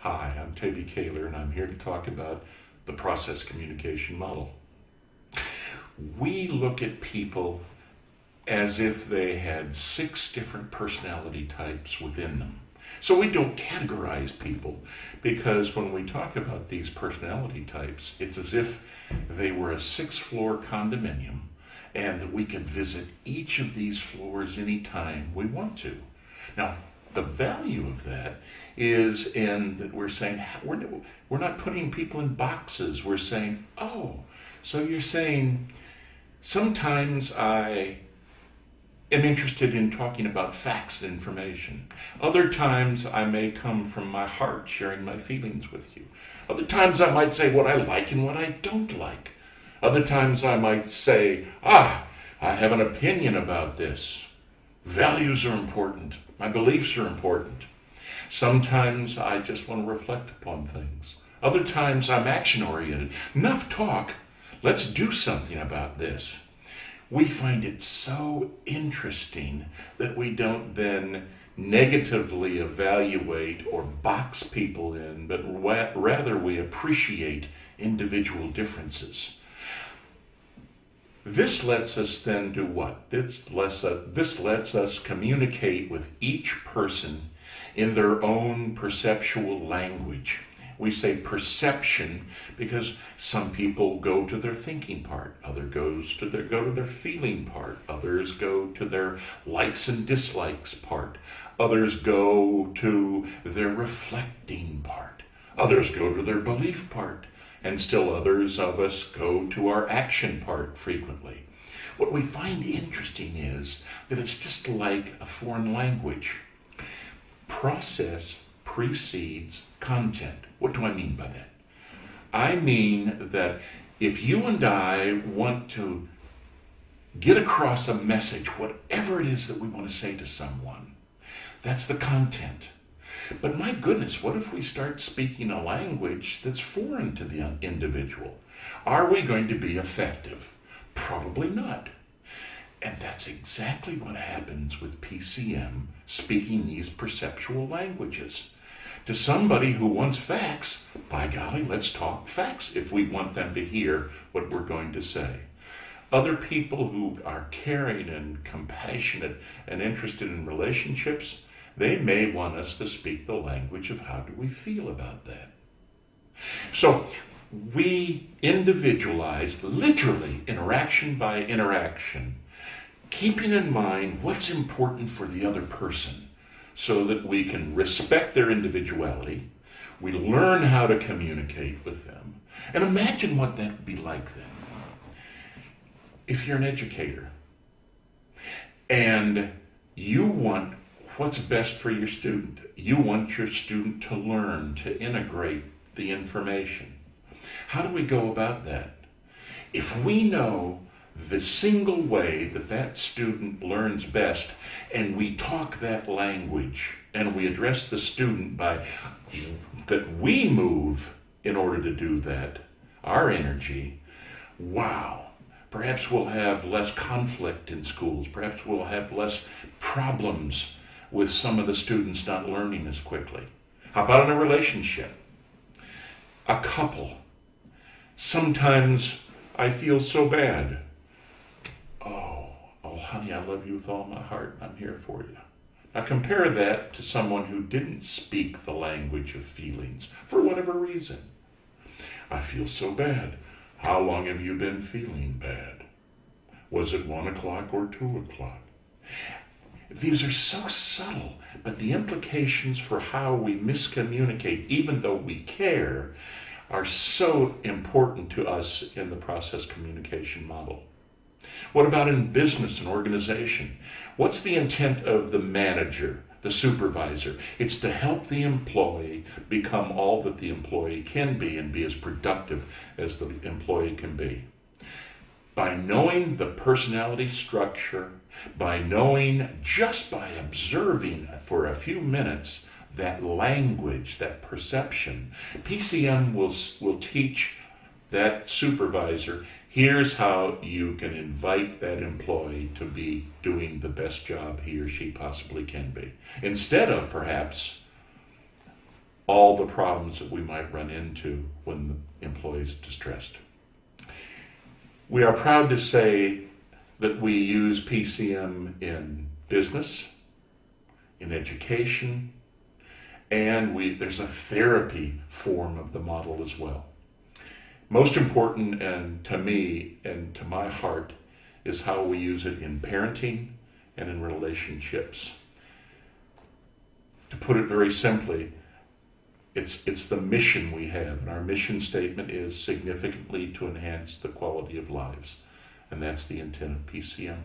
Hi, I'm Taibi Kahler, and I'm here to talk about the process communication model. We look at people as if they had 6 different personality types within them. So we don't categorize people, because when we talk about these personality types, it's as if they were a 6-floor condominium and that we could visit each of these floors anytime we want to. Now, the value of that is in that we're saying, we're not putting people in boxes. We're saying, oh, so you're saying, sometimes I am interested in talking about facts and information. Other times I may come from my heart, sharing my feelings with you. Other times I might say what I like and what I don't like. Other times I might say, I have an opinion about this. Values are important. My beliefs are important. Sometimes I just want to reflect upon things. Other times I'm action-oriented. Enough talk. Let's do something about this. We find it so interesting that we don't then negatively evaluate or box people in, but rather we appreciate individual differences. This lets us then do what? This lets us communicate with each person in their own perceptual language. We say perception because some people go to their thinking part, others go to their feeling part, others go to their likes and dislikes part, others go to their reflecting part, others go to their belief part, and still others of us go to our action part frequently. What we find interesting is that it's just like a foreign language. Process precedes content. What do I mean by that? I mean that if you and I want to get across a message, whatever it is that we want to say to someone, that's the content. But my goodness, what if we start speaking a language that's foreign to the individual? Are we going to be effective? Probably not. And that's exactly what happens with PCM speaking these perceptual languages. To somebody who wants facts, by golly, let's talk facts if we want them to hear what we're going to say. Other people who are caring and compassionate and interested in relationships, they may want us to speak the language of how do we feel about that. So we individualize, literally interaction by interaction, keeping in mind what's important for the other person so that we can respect their individuality, we learn how to communicate with them. And imagine what that would be like then. If you're an educator and you want what's best for your student, you want your student to learn, to integrate the information. How do we go about that? If we know the single way that that student learns best, and we talk that language, and we address the student by that we move in order to do that, our energy, wow, perhaps we'll have less conflict in schools, perhaps we'll have less problems with some of the students not learning as quickly. How about in a relationship? A couple. Sometimes I feel so bad. Oh, honey, I love you with all my heart, and I'm here for you. Now compare that to someone who didn't speak the language of feelings for whatever reason. I feel so bad. How long have you been feeling bad? Was it 1 o'clock or 2 o'clock? These are so subtle, but the implications for how we miscommunicate, even though we care, are so important to us in the process communication model. What about in business and organization? What's the intent of the manager, the supervisor? It's to help the employee become all that the employee can be and be as productive as the employee can be. By knowing the personality structure, by knowing, just by observing for a few minutes that language, that perception, PCM will teach that supervisor, here's how you can invite that employee to be doing the best job he or she possibly can be. Instead of perhaps all the problems that we might run into when the employee is distressed. We are proud to say that we use PCM in business, in education, and there's a therapy form of the model as well. Most important, and to me and to my heart, is how we use it in parenting and in relationships. To put it very simply, it's the mission we have, and our mission statement is significantly to enhance the quality of lives, and that's the intent of PCM.